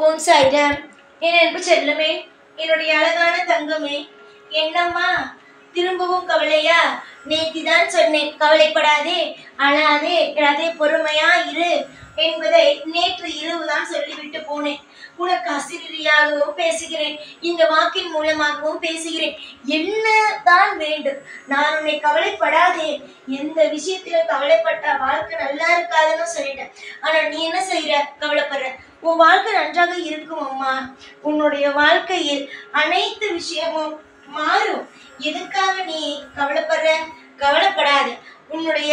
ஓம் சாய்ராம். என் அன்பு செல்லமே, என்னுடைய அழகான தங்கமே, என்னம்மா திரும்பவும் கவலையா? நேத்திதான் சொன்னேன், கவலைப்படாதே, அழாதே, அதே பொறுமையா இரு என்பதை நேற்று இரவுதான் சொல்லிவிட்டு போனேன். உனக்கு அசிரியாகவும் பேசுகிறேன், இந்த வாக்கின் மூலமாகவும் பேசுகிறேன். என்னதான் வேண்டும்? நான் உன்னை கவலைப்படாதே, எந்த விஷயத்திலும் கவலைப்பட்ட வாழ்க்கை நல்லா இருக்காதுன்னு சொல்லிட்டேன். ஆனா நீ என்ன செய்யற? கவலைப்படுற. உன் வாழ்க்கை நன்றாக இருக்கும் அம்மா. உன்னுடைய வாழ்க்கையில் அனைத்து விஷயமும் மாறும். எதுக்காக நீ கவலைப்படுற? கவலைப்படாத. உன்னுடைய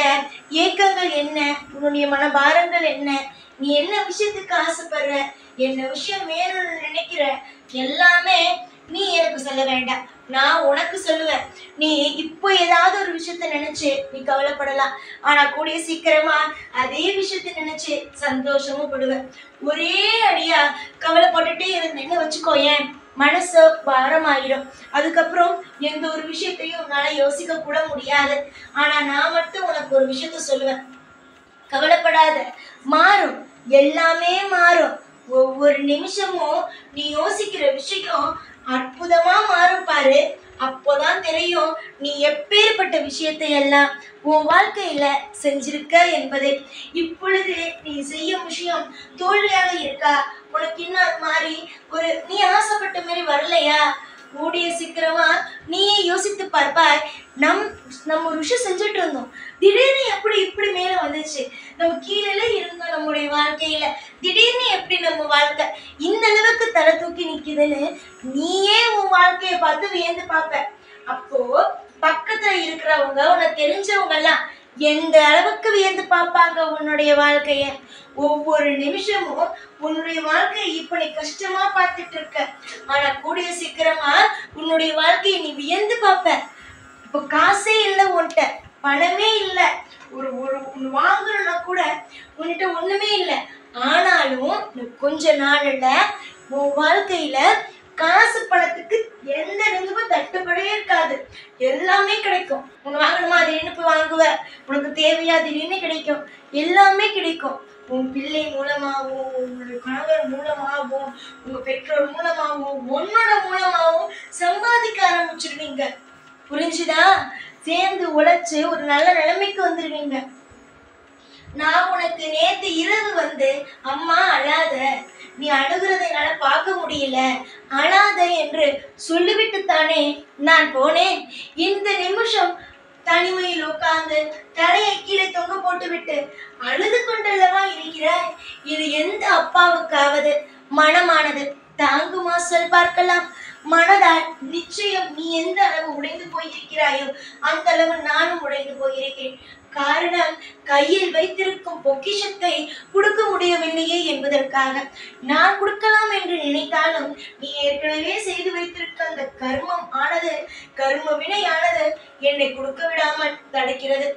ஏக்கங்கள் என்ன? உன்னுடைய மனபாரங்கள் என்ன? நீ என்ன விஷயத்துக்கு ஆசைப்படுற? என்ன விஷயம் வேணும்னு நினைக்கிற? எல்லாமே நீ எனக்கு சொல்ல வேண்டாம், நான் உனக்கு சொல்லுவேன். நீ இப்போ ஏதாவது ஒரு விஷயத்த நினைச்சு நீ கவலைப்படலாம், ஆனா கூடிய சீக்கிரமா அதே விஷயத்த நினைச்சு சந்தோஷமும் படுவேன். ஒரே அடியா கவலைப்பட்டுட்டே இருந்தேன்னு வச்சுக்கோயேன், மனசு பாரமாயிடும். அதுக்கப்புறம் எந்த ஒரு விஷயத்தையும் உன்னால யோசிக்க கூட முடியாது. ஆனா நான் மட்டும் உனக்கு ஒரு விஷயத்த சொல்லுவேன், கவலைப்படாத. மாறும், எல்லாமே மாறும். ஒவ்வொரு நிமிஷமும் நீ யோசிக்கிற விஷயம் அற்புதமா மாறும் பாரு. அப்போதான் தெரியும் நீ எப்பேற்பட்ட விஷயத்தை எல்லாம் உன் வாழ்க்கையில செஞ்சிருக்க என்பதை. இப்பொழுது நீ செய்யும் விஷயம் தோல்வியாக இருக்கா? உனக்கு இன்னும் அது மாதிரி ஒரு நீ ஆசைப்பட்ட மாதிரி வரலையா? கூடிய சீக்கிரமா நீயே யோசித்து பார்ப்பாய். நம்ம ஒரு விஷயம் செஞ்சுட்டு இருந்தோம், திடீர்னு எப்படி இப்படி மேல வந்துச்சு. நம்ம கீழே இருந்தோம் நம்முடைய வாழ்க்கையில, திடீர்னு எப்படி நம்ம வாழ்க்கை இந்த அளவுக்கு தலை தூக்கி நிக்குதுன்னு நீயே உன் வாழ்க்கைய பார்த்து வியந்து பார்ப்ப. அப்போ பக்கத்துல இருக்கிறவங்க, உனக்கு தெரிஞ்சவங்க எல்லாம் எந்த அளவுக்கு வியந்து பார்ப்பாங்க உன்னுடைய வாழ்க்கைய. ஒவ்வொரு நிமிஷமும் உன்னுடைய வாழ்க்கையை இப்ப நீ கஷ்டமா பார்த்துட்டு இருக்க, ஆனா கூடிய சீக்கிரமா உன்னுடைய வாழ்க்கையை நீ வியந்து பார்ப்ப. இப்போ காசே இல்லை, உன்கிட்ட பணமே இல்லை, ஒரு ஒன்று வாங்கணும்னா கூட உன்கிட்ட ஒண்ணுமே இல்லை. ஆனாலும் கொஞ்ச நாள்ல உன் வாழ்க்கையில காசு பணத்துக்கு எந்த நிமிஷமும் தட்டுப்படவே இருக்காது, எல்லாமே கிடைக்கும். உன்னை வாங்கணுமா, திடீர்னு போய் வாங்குவ. உனக்கு தேவையா, திடீர்னு கிடைக்கும், எல்லாமே கிடைக்கும். உன் பிள்ளை மூலமாகவும், உன்னுடைய கணவர் மூலமாகவும், உங்க பெற்றோர் மூலமாகவும், உன்னோட மூலமாகவும் சம்பாதிக்க ஆரம்பிச்சிருவீங்க. புரிஞ்சுதா? சேர்ந்து உழைச்சு ஒரு நல்ல நிலைமைக்கு வந்துருவீங்க. நான் உனக்கு நேத்து இரவு வந்து அம்மா அழாத, நீ அழுகிறதை என்னால பார்க்க முடியல, அழாத என்று சொல்லிவிட்டு தானே நான் போனேன். இந்த நிமிஷம் தனிமையில் உட்கார்ந்து தலையை கீழே தொங்க போட்டு விட்டு அழுது கொண்டல்லவா இருக்கிறாய். இது எந்த அப்பாவுக்காவது மனமானது தாங்குமா சொல் பார்க்கலாம்? மனதால் நிச்சயம் நீ எந்த அளவு உடைந்து போயிருக்கிறாயோ அந்த அளவு நானும் உடைந்து போயிருக்கிறேன். காரணம், கையில் வைத்திருக்கும் பொக்கிஷத்தை கொடுக்க முடியவில்லையே என்பதற்காக. நான் கொடுக்கலாம் என்று நினைத்தாலும் நீ ஏற்கனவே செய்து வைத்திருக்க அந்த கர்மம் ஆனது, கர்ம வினையானது என்னை கொடுக்க விடாமல் தடுக்கிறது.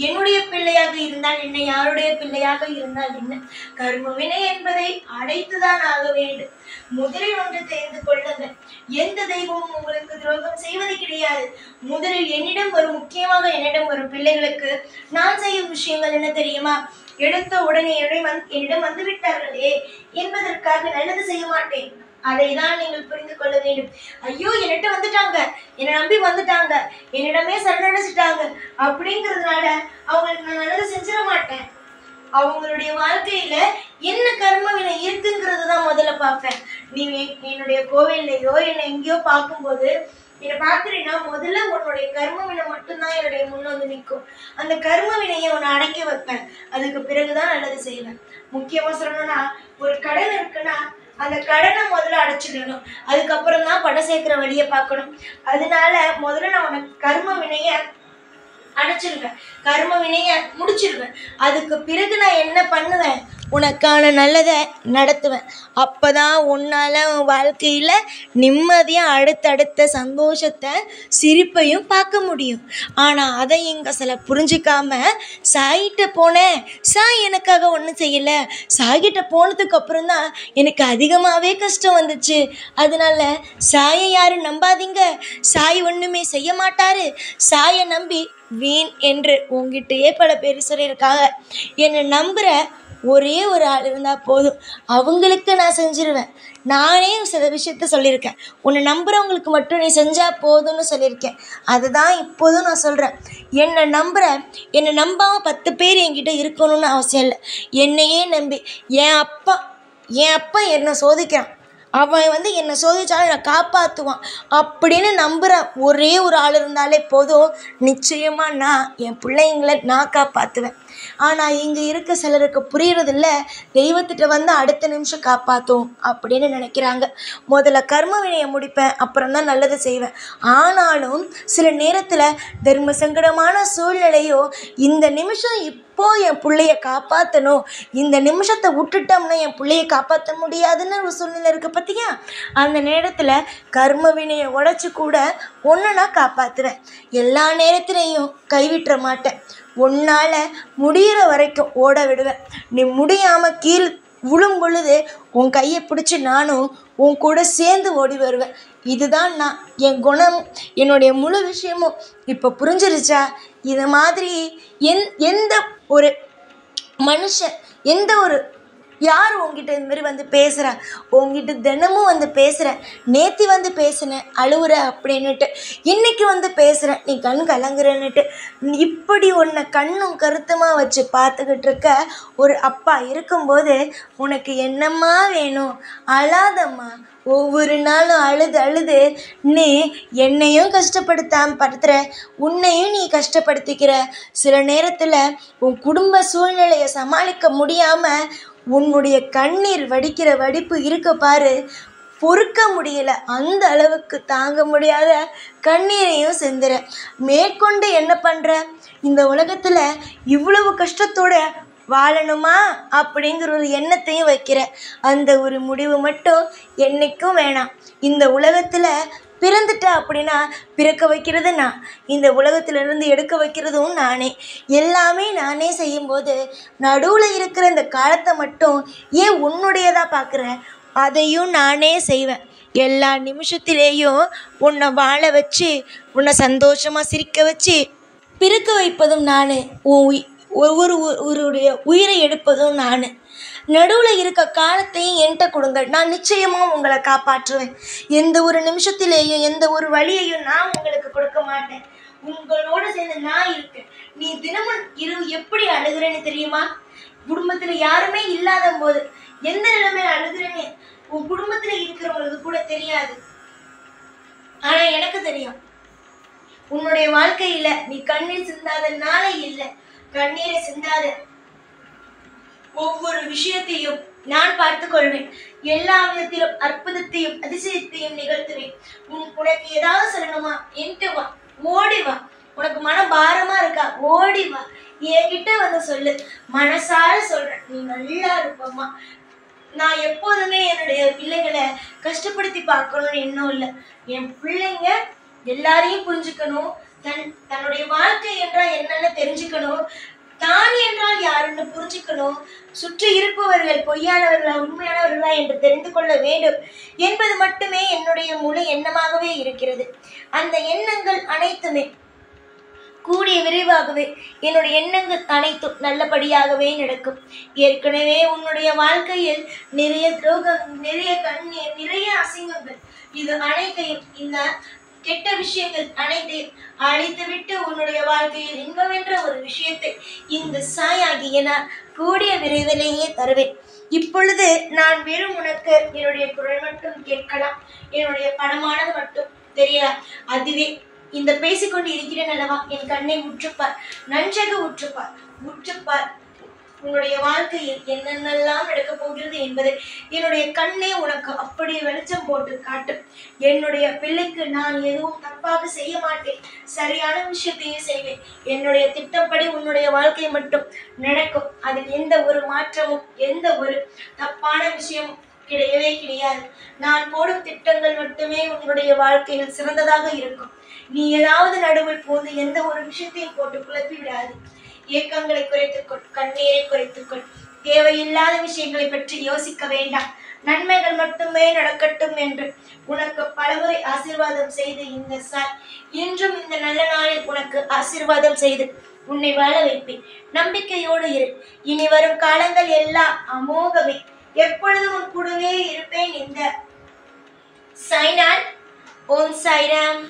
என்னுடைய பிள்ளையாக இருந்தால் என்ன, யாருடைய பிள்ளையாக இருந்தால் என்ன, கர்ம வினை என்பதை அடைத்துதான் ஆக வேண்டும். முதலில் ஒன்று தெரிந்து கொள்ளுங்கள், எந்த தெய்வமும் உங்களுக்கு துரோகம் செய்வது கிடையாது. முதலில் என்னிடம் வரும், முக்கியமாக என்னிடம் வரும் பிள்ளைகளுக்கு நான் செய்யும் விஷயங்கள் என்ன தெரியுமா? எடுத்த உடனே என்னிடம் வந்து விட்டார்களே என்பதற்காக நல்லது செய்ய மாட்டேன். அதை தான் நீங்கள் புரிந்து கொள்ள வேண்டும். ஐயோ, என்னிட்ட வந்துட்டாங்க, என்னை நம்பி வந்துட்டாங்க, என்னிடமே சரணடைச்சிட்டாங்க அப்படிங்கிறதுனால அவங்களுக்கு நான் நல்லது செஞ்சிட மாட்டேன். அவங்களுடைய வாழ்க்கையில என்ன கர்ம வினை இருக்குங்கிறது தான் முதல்ல பார்ப்பேன். நீ என்னுடைய கோவில்லையோ என்னை எங்கேயோ பார்க்கும்போது என்னை பார்க்குறீங்கன்னா முதல்ல உன்னுடைய கர்ம வினை மட்டும்தான் என்னுடைய முன் வந்து நிற்கும். அந்த கர்ம வினையை உன்னை அடக்க வைப்பேன். அதுக்கு பிறகுதான் நல்லது செய்வேன். முக்கியமா சொல்லணும்னா, ஒரு கடன் இருக்குன்னா அந்த கடனை முதல்ல அடைச்சிடணும், அதுக்கப்புறம் தான் பணம் சேர்க்கிற வழியை பார்க்கணும். அதனால முதல்ல நான் உனக்கு கர்ம வினைய அடைச்சிருவேன், கர்ம வினைய முடிச்சிருவேன். அதுக்கு பிறகு நான் என்ன பண்ணுவேன், உனக்கான நல்லதை நடத்துவேன். அப்போதான் உன்னால் உன் வாழ்க்கையில் நிம்மதியாக அடுத்தடுத்த சந்தோஷத்தை, சிரிப்பையும் பார்க்க முடியும். ஆனால் அதை இங்கே சில புரிஞ்சிக்காம, சாயிட்ட போனேன், சாய் எனக்காக ஒன்றும் செய்யலை, சாய்கிட்ட போனதுக்கு அப்புறம் தான் எனக்கு அதிகமாகவே கஷ்டம் வந்துச்சு, அதனால சாயை யாரும் நம்பாதீங்க, சாய் ஒன்றுமே செய்ய மாட்டார், சாயை நம்பி வீண் என்று உங்ககிட்டயே பல பேர் சொல்லியிருக்காங்க. என்னை நம்புகிற ஒரே ஒரு ஆள் இருந்தால் போதும், அவங்களுக்கு நான் செஞ்சிருவேன். நானே சில விஷயத்த சொல்லியிருக்கேன், உன்னை நம்புகிறவங்களுக்கு மட்டும் நீ செஞ்சால் போதும்னு சொல்லியிருக்கேன். அதுதான் இப்போதும் நான் சொல்கிறேன். என்னை நம்பாமல் 10 பேர் என்கிட்ட இருக்கணும்னு அவசியம் இல்லை. என்னையே நம்பி என் அப்பா என்னை சோதிக்கிறான், அவன் என்னை சோதிச்சாலும் என்னை காப்பாற்றுவான் அப்படின்னு நம்புகிற ஒரே ஒரு ஆள் இருந்தாலே போதும், நிச்சயமாக நான் என் பிள்ளைங்களை நான் காப்பாற்றுவேன். ஆனால் இங்கே இருக்க சிலருக்கு புரியறதில்ல, தெய்வத்திட்ட வந்து அடுத்த நிமிஷம் காப்பாற்றும் அப்படின்னு நினைக்கிறாங்க. முதல்ல கர்ம வினையை முடிப்பேன், அப்புறம் தான் நல்லது செய்வேன். ஆனாலும் சில நேரத்தில் தர்ம சங்கடமான சூழ்நிலையோ, இந்த நிமிஷம் இப்போ என் பிள்ளைய காப்பாற்றணும், இந்த நிமிஷத்தை விட்டுட்டோம்னா என் பிள்ளைய காப்பாற்ற முடியாதுன்னு ஒரு சூழ்நிலை இருக்குது பார்த்தியா? அந்த நேரத்தில் கர்ம வினையை உடைச்சி கூட ஒன்று நான் காப்பாற்றுவேன். எல்லா நேரத்திலையும் கைவிட்டுற மாட்டேன். உன்னால் முடிகிற வரைக்கும் ஓட விடுவேன். நீ முடியாமல் கீழ் விழும் பொழுது உன் கையை பிடிச்சி நானும் உன் கூட சேர்ந்து ஓடி வருவேன். இதுதான் நான், என் குணம், என்னுடைய முழு விஷயமும் இப்போ புரிஞ்சிருச்சா? இது மாதிரி எந்த ஒரு மனுஷன், யார் உங்ககிட்ட இந்த மாதிரி வந்து பேசுகிறா? உங்ககிட்ட தினமும் வந்து பேசுகிறேன், நேற்று வந்து பேசினேன் அழுவுற அப்படின்னுட்டு, இன்றைக்கி வந்து பேசுகிறேன் நீ கண் கலங்குறன்னுட்டு, இப்படி உன்னை கண்ணும் கருத்துமாக வச்சு பார்த்துக்கிட்டு இருக்க ஒரு அப்பா இருக்கும்போது உனக்கு என்னம்மா வேணும்? அழாதம்மா. ஒவ்வொரு நாளும் அழுது நீ என்னையும் கஷ்டப்படுத்துற, உன்னையும் நீ கஷ்டப்படுத்திக்கிற. சில நேரத்தில் உன் குடும்ப சூழ்நிலையை சமாளிக்க முடியாமல் உன்னுடைய கண்ணீர் வடிக்கிற வடிப்பு இருக்க பாரு, பொறுக்க முடியல, அந்த அளவுக்கு தாங்க முடியாத கண்ணீரையும் சிந்துற. மேற்கொண்டு என்ன பண்ணுற? இந்த உலகத்தில் இவ்வளவு கஷ்டத்தோட வாழணுமா அப்படிங்கிற ஒரு எண்ணத்தையும் வைக்கிற. அந்த ஒரு முடிவு மட்டும் என்றைக்கும் வேணாம். இந்த உலகத்தில் பிறந்துட்ட அப்படின்னா பிறக்க வைக்கிறது நான், இந்த உலகத்திலிருந்து எடுக்க வைக்கிறதும் நானே. எல்லாமே நானே செய்யும்போது நடுவில் இருக்கிற இந்த காலத்தை மட்டும் ஏன் உன்னுடையதாக பார்க்குற? அதையும் நானே செய்வேன். எல்லா நிமிஷத்திலேயும் உன்னை வாழ வச்சு, உன்னை சந்தோஷமாக சிரிக்க வச்சு பிறக்க வைப்பதும் நான், ஒவ்வொருவருடைய உயிரை எடுப்பதும் நான். நடுவில் இருக்க காலத்தையும் என்கிட்ட கொடுங்க, நான் நிச்சயமாக உங்களை காப்பாற்றுவேன். எந்த ஒரு நிமிஷத்திலேயும் எந்த ஒரு வழியையும் நான் உங்களுக்கு கொடுக்க மாட்டேன். உங்களோடு சேர்ந்து நான் இருக்கேன். நீ தினமும் இரவு எப்படி அழுகிறேன்னு தெரியுமா? குடும்பத்தில் யாருமே இல்லாத போது எந்த நிலைமையில அழுகிறேன்னு உன் குடும்பத்தில் இருக்கிறவங்களுக்கு கூட தெரியாது, ஆனால் எனக்கு தெரியும். உன்னுடைய வாழ்க்கையில நீ கண்ணீர் சிந்தாத நாளே இல்லை. கண்ணீரை சிந்தாத ஒவ்வொரு விஷயத்தையும் நான் பார்த்துக் கொள்வேன். எல்லா விதத்திலும் அற்புதத்தையும் அதிசயத்தையும் நிகழ்த்துவேன். உனக்கு ஏதாவது சொல்லணுமா? என்கிட்ட வா, ஓடி வா. உனக்கு மனம் பாரமா இருக்கா? ஓடி வா, என்கிட்ட வந்து சொல்லு. மனசார சொல்றேன், நீ நல்லா இருப்பம்மா. நான் எப்போதுமே என்னுடைய பிள்ளைகளை கஷ்டப்படுத்தி பார்க்கணும்னு எண்ணம் இல்லை. என் பிள்ளைங்க எல்லாரையும் புரிஞ்சுக்கணும், தன்னுடைய வாழ்க்கை என்றால் என்னன்னு தெரிஞ்சுக்கணும், தான் என்றால் யாருன்னு புரிஞ்சுக்கணும், சுற்றி இருப்பவர்கள் பொய்யானவர்களா உண்மையானவர்களா என்று தெரிந்து கொள்ள வேண்டும் என்பது மட்டுமே என்னுடைய முழு எண்ணமாகவே இருக்கிறது. அந்த எண்ணங்கள் அனைத்துமே கூடிய விரைவாகவே என்னுடைய எண்ணங்கள் அனைத்தும் நல்லபடியாகவே நடக்கும். ஏற்கனவே உன்னுடைய வாழ்க்கையில் நிறைய துரோகம், நிறைய கண்ணீர், நிறைய அசிங்கங்கள், இது அனைத்தையும், இந்த கெட்ட விஷயங்கள் அனைத்தையும் அழித்துவிட்டு உன்னுடைய வாழ்க்கையில் இன்பம் என்ற ஒரு விஷயத்தை இந்த சாயாகிய நான் கூடிய விரைவிலேயே தருவேன். இப்பொழுது நான் வெறும் உனக்கு என்னுடைய குரல் மட்டும் கேட்கலாம், என்னுடைய படமானது மட்டும் தெரியலாம். அதுவே இந்த பேசிக்கொண்டு இருக்கிறேன் அல்லவா, என் கண்ணை உற்றுப்பார், நன்றாக உற்றுப்பார். உன்னுடைய வாழ்க்கையில் என்னென்னலாம் நடக்கப் போகிறது என்பதை என்னுடைய கண்ணே உனக்கு அப்படி வெளிச்சம் போட்டு காட்டும். என்னுடைய பிள்ளைக்கு நான் எதுவும் தப்பாக செய்ய மாட்டேன், சரியான விஷயத்தையே செய்வேன். என்னுடைய திட்டப்படி உன்னுடைய வாழ்க்கை மட்டும் நடக்கும். அதில் எந்த ஒரு மாற்றமும் எந்த ஒரு தப்பான விஷயமும் கிடையவே கிடையாது. நான் போடும் திட்டங்கள் மட்டுமே உன்னுடைய வாழ்க்கையில் சிறந்ததாக இருக்கும். நீ ஏதாவது நடுவில் போது எந்த ஒரு விஷயத்தையும் போட்டு குழப்பி விடாது. ஏக்கங்களை குறைத்துக்கொள், கண்ணீரை குறைத்துக்கொள். தேவையில்லாத விஷயங்களை பற்றி யோசிக்க வேண்டாம். நன்மைகள் மட்டுமே நடக்கட்டும் என்று உனக்கு பலமுறை ஆசீர்வாதம் செய்து இந்த சாய் இன்றும் இந்த நல்ல நாளில் உனக்கு ஆசீர்வாதம் செய்து உன்னை வாழ வைப்பேன். நம்பிக்கையோடு இரு. இனி வரும் காலங்கள் எல்லாம் அமோகமே. எப்பொழுதும் உன் கூடவே இருப்பேன். இந்த சாய்நாள். ஓம் சாய்ராம்.